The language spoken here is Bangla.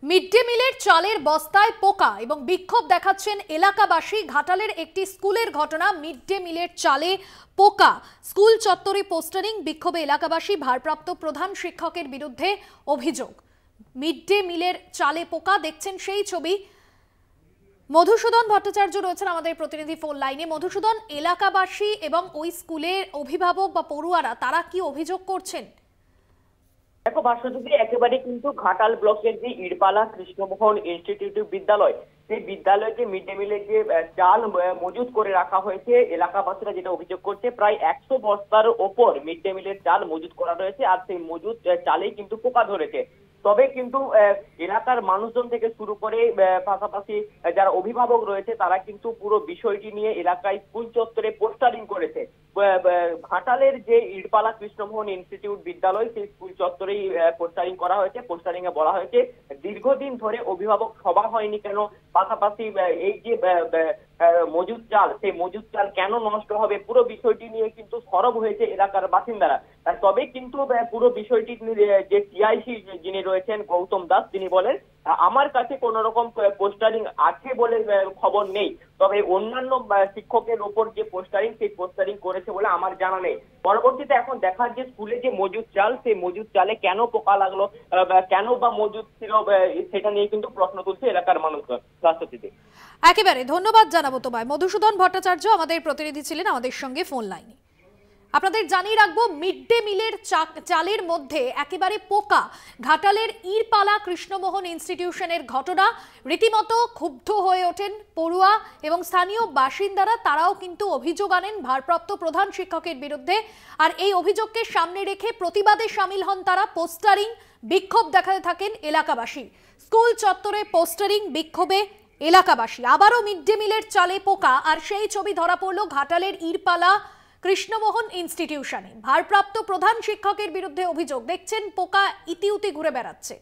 মিড ডে মিলের চালের বস্তায় পোকা এবং বিক্ষোভ দেখাচ্ছেন এলাকাবাসী। ঘাটালের একটি স্কুলের ঘটনা, মিড ডে মিলের চালে পোকা, স্কুল চত্বরে পোস্টারিং, বিক্ষোভে এলাকাবাসী। ভারপ্রাপ্ত প্রধান শিক্ষকের বিরুদ্ধে অভিযোগ। মিড ডে মিলের চালে পোকা, দেখছেন সেই ছবি। মধুসূদন ভট্টাচার্য রয়েছেন আমাদের প্রতিনিধি ফোন লাইনে। মধুসূদন, এলাকাবাসী এবং ওই স্কুলের অভিভাবক বা পড়ুয়ারা তারা কি অভিযোগ করছেন? দেখো ভাস্বতী, একেবারে কিন্তু ঘাটাল ব্লকের যে ইরপালা কৃষ্ণমোহন ইনস্টিটিউট বিদ্যালয়, সেই বিদ্যালয়ে যে মিড ডে মিলের যে চাল মজুত করে রাখা হয়েছে, এলাকাবাসীরা যেটা অভিযোগ করছে, প্রায় 100 বস্তার ওপর মিড ডে মিলের চাল মজুত করা রয়েছে। আর সেই মজুত চালেই কিন্তু পোকা ধরেছে। তবে কিন্তু এলাকার মানুষজন থেকে শুরু করে পাশাপাশি যারা অভিভাবক রয়েছে তারা কিন্তু পুরো বিষয়টি নিয়ে এলাকায় স্কুল চত্বরে পোস্টারিং করেছে। ঘাটালের যে ইরপালা কৃষ্ণমোহন ইনস্টিটিউট বিদ্যালয়, সেই স্কুল চত্বরেই পোস্টারিং করা হয়েছে। পোস্টারিং এ বলা হয়েছে দীর্ঘদিন ধরে অভিভাবক সভা হয়নি কেন, পাশাপাশি এই যে মজুদ চাল, সেই মজুদ চাল কেন নষ্ট হবে, পুরো বিষয়টি নিয়ে কিন্তু সরব হয়েছে এলাকার বাসিন্দারা। তবে কিন্তু পুরো বিষয়টি যে সিআইসি যিনি রয়েছেন গৌতম দাস, তিনি বলেন আমার কাছে কোন রকম পোস্টারিং আছে বলে খবর নেই, তবে অন্যান্য শিক্ষকের উপর যে পোস্টারিং, সেই পোস্টারিং করেছে বলে আমার জানা নেই। পরবর্তীতে এখন দেখার যে স্কুলে যে মজুদ চাল, সেই মজুদ চালে কেন পোকা লাগলো, কেন বা মজুদ ছিল, সেটা নিয়ে কিন্তু প্রশ্ন তুলছে এলাকার মানুষজন। রাষ্ট্রপতি, একেবারে ধন্যবাদ জানাবো তোমায়। মধুসূদন ভট্টাচার্য আমাদের প্রতিনিধি ছিলেন আমাদের সঙ্গে ফোন লাইনে। আপনাদের জানিয়ে রাখবো, মিড ডে মিলের চালের মধ্যে একেবারে পোকা। ঘাটালের ইরপালা কৃষ্ণমোহন ইনস্টিটিউশনের ঘটনা, রীতিমতো ক্ষুব্ধ হয়ে ওঠেন পড়ুয়া এবং স্থানীয় বাসিন্দারা। তারাও কিন্তু অভিযোগ আনেন ভারপ্রাপ্ত প্রধান শিক্ষকের বিরুদ্ধে। আর এই অভিযোগকে সামনে রেখে প্রতিবাদে সামিল হন তারা। পোস্টারিং, বিক্ষোভ দেখাতে থাকেন এলাকাবাসী। স্কুল চত্বরে পোস্টারিং, বিক্ষোভে এলাকাবাসী। আবারও মিড ডে মিলের চালে পোকা, আর সেই ছবি ধরা পড়ল ঘাটালের ইরপালা কৃষ্ণমোহন ইনস্টিটিউশনে। ভারপ্রাপ্ত প্রধান শিক্ষকের বিরুদ্ধে অভিযোগ। দেখছেন পোকা ইতিউতি ঘুরে বেড়াচ্ছে।